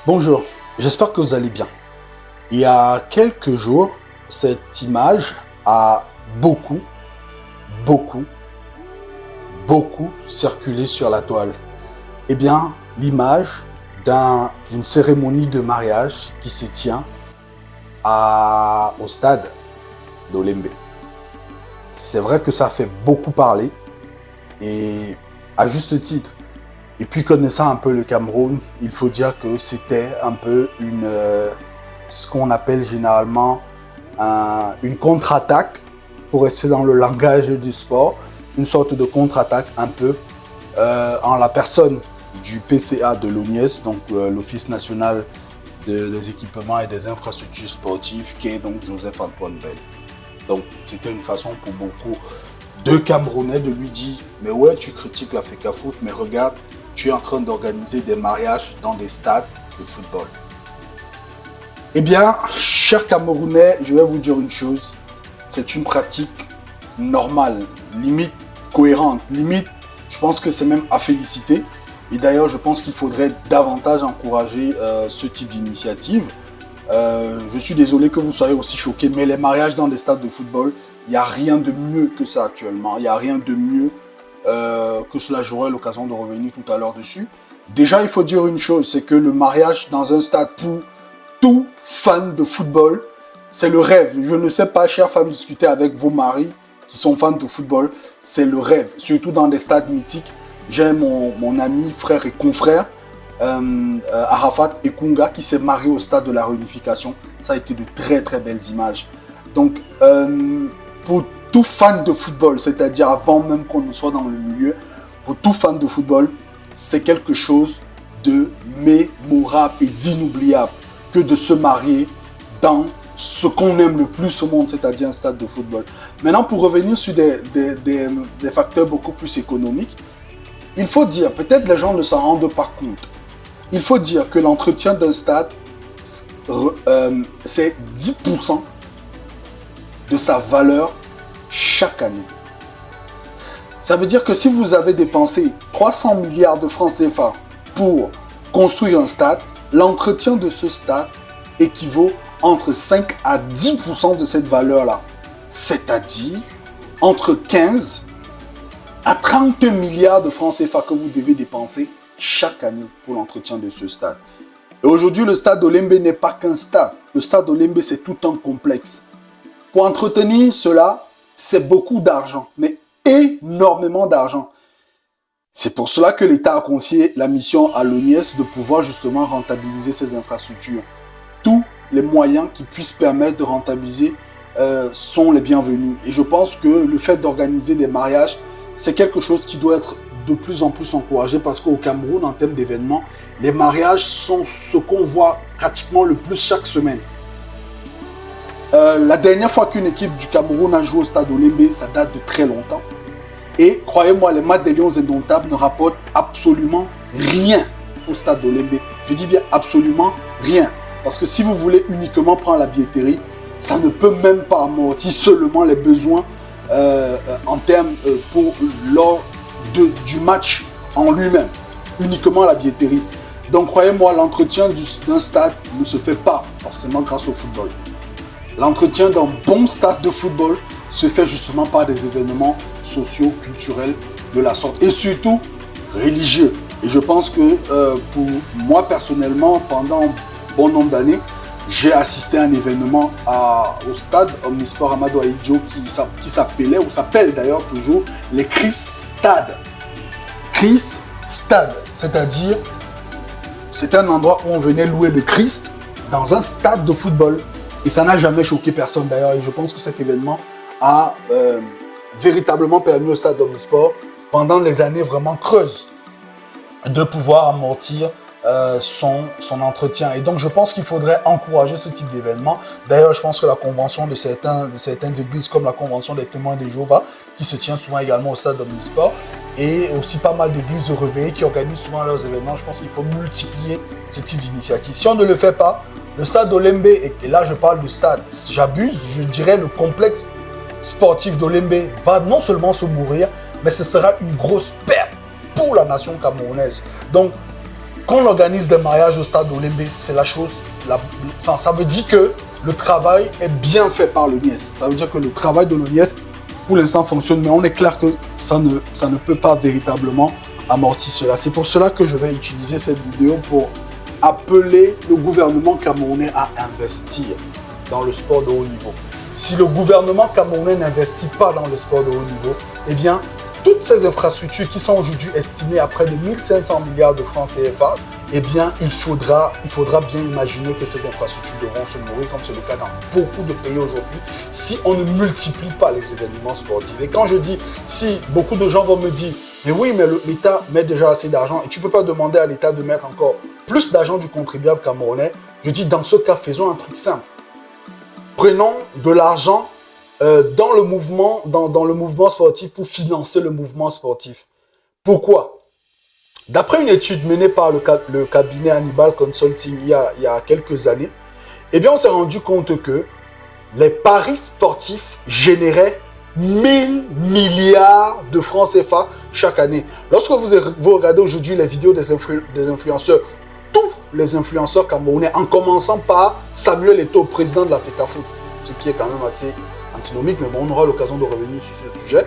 Bonjour, j'espère que vous allez bien. Il y a quelques jours, cette image a beaucoup, beaucoup, beaucoup circulé sur la toile. Eh bien, l'image d'une cérémonie de mariage qui se tient au stade d'Olembe. C'est vrai que ça fait beaucoup parler et à juste titre. Et puis connaissant un peu le Cameroun, il faut dire que c'était un peu ce qu'on appelle généralement une contre-attaque, pour rester dans le langage du sport, une sorte de contre-attaque un peu en la personne du PCA de l'ONIES, donc l'Office national des équipements et des infrastructures sportives, qui est donc Joseph-Antoine Bell. Donc c'était une façon pour beaucoup de Camerounais de lui dire « Mais ouais, tu critiques la FECAFOOT, mais regarde, tu es en train d'organiser des mariages dans des stades de football. » Eh bien, chers Camerounais, je vais vous dire une chose. C'est une pratique normale, limite cohérente, limite, je pense que c'est même à féliciter. Et d'ailleurs, je pense qu'il faudrait davantage encourager ce type d'initiative. Je suis désolé que vous soyez aussi choqués, mais les mariages dans des stades de football, il n'y a rien de mieux que ça actuellement. Il n'y a rien de mieux que cela. J'aurai l'occasion de revenir tout à l'heure dessus. Déjà, il faut dire une chose, c'est que le mariage dans un stade pour tout fan de football, c'est le rêve. Je ne sais pas, chères femmes, discuter avec vos maris qui sont fans de football, c'est le rêve. Surtout dans des stades mythiques. J'ai mon ami, frère et confrère, Arafat Ekunga, qui s'est marié au stade de la Réunification. Ça a été de très très belles images. Donc, pour tout fan de football, c'est-à-dire avant même qu'on ne soit dans le milieu, pour tout fan de football, c'est quelque chose de mémorable et d'inoubliable que de se marier dans ce qu'on aime le plus au monde, c'est-à-dire un stade de football. Maintenant, pour revenir sur des facteurs beaucoup plus économiques, il faut dire, peut-être les gens ne s'en rendent pas compte, il faut dire que l'entretien d'un stade, c'est 10% de sa valeur chaque année. Ça veut dire que si vous avez dépensé 300 milliards de francs CFA pour construire un stade, l'entretien de ce stade équivaut entre 5 à 10% de cette valeur-là. C'est-à-dire entre 15 à 30 milliards de francs CFA que vous devez dépenser chaque année pour l'entretien de ce stade. Et aujourd'hui, le stade d'Olembe n'est pas qu'un stade. Le stade d'Olembe, c'est tout un complexe. Pour entretenir cela, c'est beaucoup d'argent, mais énormément d'argent. C'est pour cela que l'État a confié la mission à l'ONIES de pouvoir justement rentabiliser ces infrastructures. Tous les moyens qui puissent permettre de rentabiliser sont les bienvenus. Et je pense que le fait d'organiser des mariages, c'est quelque chose qui doit être de plus en plus encouragé parce qu'au Cameroun, en termes d'événements, les mariages sont ce qu'on voit pratiquement le plus chaque semaine. La dernière fois qu'une équipe du Cameroun a joué au stade Olembe, ça date de très longtemps. Et croyez-moi, les matchs des Lions indomptables ne rapportent absolument rien au stade d'Olembe. Je dis bien absolument rien. Parce que si vous voulez uniquement prendre la billetterie, ça ne peut même pas amortir seulement les besoins en termes lors du match en lui-même. Uniquement la billetterie. Donc croyez-moi, l'entretien d'un stade ne se fait pas forcément grâce au football. L'entretien d'un bon stade de football se fait justement par des événements sociaux, culturels de la sorte. Et surtout, religieux. Et je pense que pour moi personnellement, pendant un bon nombre d'années, j'ai assisté à un événement au stade Omnisport Amadou Ahidjo qui s'appelait, ou s'appelle d'ailleurs toujours, les Christ Stades. Christ Stade, c'est-à-dire, c'était un endroit où on venait louer le Christ dans un stade de football. Et ça n'a jamais choqué personne d'ailleurs. Et je pense que cet événement a véritablement permis au stade Omnisport, pendant les années vraiment creuses, de pouvoir amortir son entretien. Et donc, je pense qu'il faudrait encourager ce type d'événement. D'ailleurs, je pense que la convention de certaines églises, comme la convention des témoins de Jéhovah, qui se tient souvent également au stade Omnisport, et aussi pas mal d'églises de réveil qui organisent souvent leurs événements, je pense qu'il faut multiplier ce type d'initiative. Si on ne le fait pas, le stade d'Olembe, et là je parle du stade, j'abuse, je dirais le complexe sportif d'Olembe va non seulement se mourir, mais ce sera une grosse perte pour la nation camerounaise. Donc, qu'on organise des mariages au stade Olembe, c'est la chose, enfin, ça veut dire que le travail est bien fait par le NIES. Ça veut dire que le travail de l'ONIES, pour l'instant, fonctionne, mais on est clair que ça ne peut pas véritablement amortir cela. C'est pour cela que je vais utiliser cette vidéo pour appeler le gouvernement camerounais à investir dans le sport de haut niveau. Si le gouvernement camerounais n'investit pas dans le sport de haut niveau, eh bien, toutes ces infrastructures qui sont aujourd'hui estimées à près de 1500 milliards de francs CFA, eh bien, il faudra bien imaginer que ces infrastructures devront se nourrir, comme c'est le cas dans beaucoup de pays aujourd'hui, si on ne multiplie pas les événements sportifs. Et quand je dis, si beaucoup de gens vont me dire, mais oui, mais l'État met déjà assez d'argent et tu ne peux pas demander à l'État de mettre encore plus d'argent du contribuable camerounais, je dis, dans ce cas, faisons un truc simple. Prenons de l'argent dans le mouvement sportif pour financer le mouvement sportif. Pourquoi? D'après une étude menée par le cabinet Hannibal Consulting il y a quelques années, eh bien, on s'est rendu compte que les paris sportifs généraient 1000 milliards de francs CFA chaque année. Lorsque vous regardez aujourd'hui les vidéos des influenceurs, tous les influenceurs camerounais, en commençant par Samuel Eto'o, président de la FECAFOOT, ce qui est quand même assez antinomique, mais bon, on aura l'occasion de revenir sur ce sujet.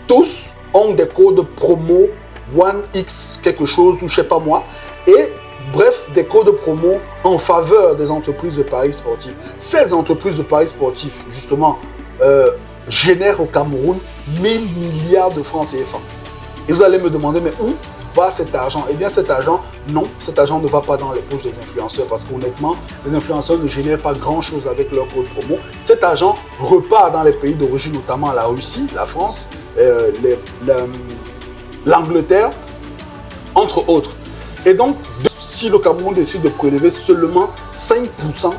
Tous ont des codes promo 1x quelque chose, ou je sais pas moi, et bref, des codes promo en faveur des entreprises de paris sportifs. Ces entreprises de paris sportifs, justement, génèrent au Cameroun 1000 milliards de francs CFA. Et vous allez me demander, mais où va cet argent? Eh bien, cet argent, non, cet argent ne va pas dans les poches des influenceurs parce qu'honnêtement, les influenceurs ne génèrent pas grand-chose avec leur code promo. Cet argent repart dans les pays d'origine, notamment la Russie, la France, l'Angleterre, entre autres. Et donc, si le Cameroun décide de prélever seulement 5%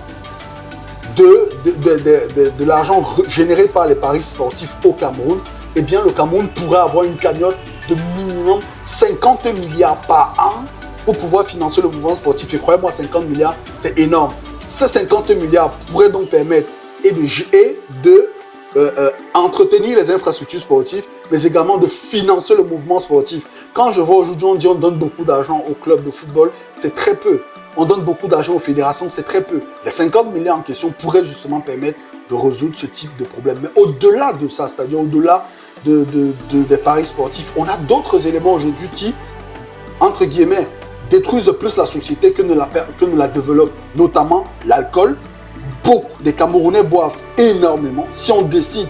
de l'argent généré par les paris sportifs au Cameroun, eh bien, le Cameroun pourrait avoir une cagnotte de minimum 50 milliards par an pour pouvoir financer le mouvement sportif. Et croyez-moi, 50 milliards, c'est énorme. Ces 50 milliards pourraient donc permettre de entretenir les infrastructures sportives, mais également de financer le mouvement sportif. Quand je vois aujourd'hui, on dit on donne beaucoup d'argent aux clubs de football, c'est très peu. On donne beaucoup d'argent aux fédérations, c'est très peu. Les 50 milliards en question pourraient justement permettre de résoudre ce type de problème. Mais au-delà de ça, c'est-à-dire au-delà des paris sportifs, on a d'autres éléments aujourd'hui qui, entre guillemets, détruisent plus la société que ne la développent, notamment l'alcool. Beaucoup des Camerounais boivent énormément. Si on décide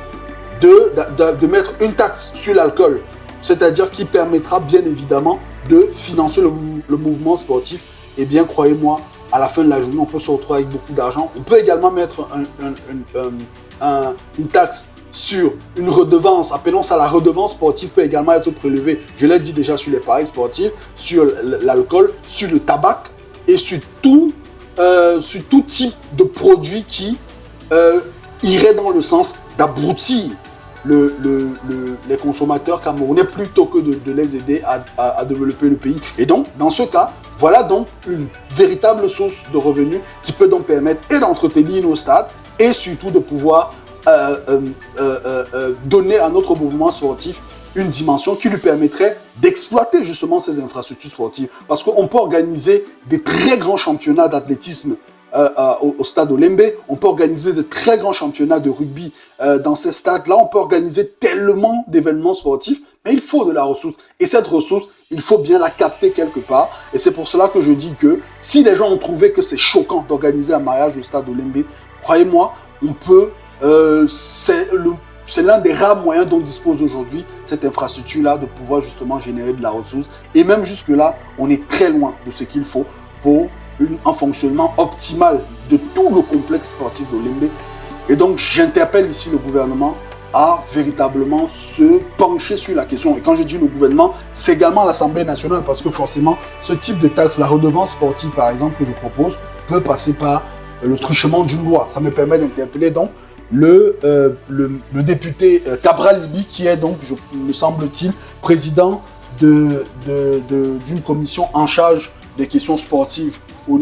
de mettre une taxe sur l'alcool, c'est-à-dire qui permettra bien évidemment de financer le mouvement sportif, eh bien, croyez-moi, à la fin de la journée, on peut se retrouver avec beaucoup d'argent. On peut également mettre une taxe sur une redevance, appelons ça la redevance sportive, peut également être prélevée, je l'ai dit déjà, sur les paris sportifs, sur l'alcool, sur le tabac et sur tout type de produit qui irait dans le sens d'abrutir les consommateurs camerounais plutôt que de les aider à développer le pays. Et donc, dans ce cas, voilà donc une véritable source de revenus qui peut donc permettre et d'entretenir nos stades et surtout de pouvoir donner à notre mouvement sportif une dimension qui lui permettrait d'exploiter justement ces infrastructures sportives. Parce qu'on peut organiser des très grands championnats d'athlétisme au stade Olembe, on peut organiser de très grands championnats de rugby dans ces stades-là, on peut organiser tellement d'événements sportifs, mais il faut de la ressource. Et cette ressource, il faut bien la capter quelque part. Et c'est pour cela que je dis que si les gens ont trouvé que c'est choquant d'organiser un mariage au stade Olembe, croyez-moi, on peut... c'est l'un des rares moyens dont dispose aujourd'hui cette infrastructure-là de pouvoir justement générer de la ressource. Et même jusque-là, on est très loin de ce qu'il faut pour un fonctionnement optimal de tout le complexe sportif d'Olembe. Et donc, j'interpelle ici le gouvernement à véritablement se pencher sur la question. Et quand je dis le gouvernement, c'est également l'Assemblée nationale parce que forcément, ce type de taxe, la redevance sportive par exemple que je propose, peut passer par le truchement d'une loi. Ça me permet d'interpeller donc le député Cabral Libi, qui est donc, me semble-t-il, président d'une commission en charge des questions sportives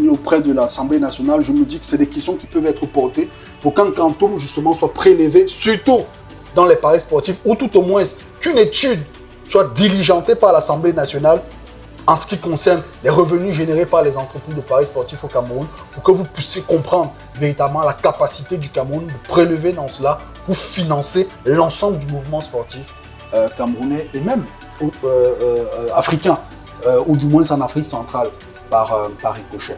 auprès de l'Assemblée nationale. Je me dis que c'est des questions qui peuvent être portées pour qu'un quantum justement soit prélevé, surtout dans les paris sportifs, ou tout au moins qu'une étude soit diligentée par l'Assemblée nationale en ce qui concerne les revenus générés par les entreprises de paris sportifs au Cameroun, pour que vous puissiez comprendre véritablement la capacité du Cameroun de prélever dans cela pour financer l'ensemble du mouvement sportif camerounais et même africain, ou du moins en Afrique centrale, par ricochet.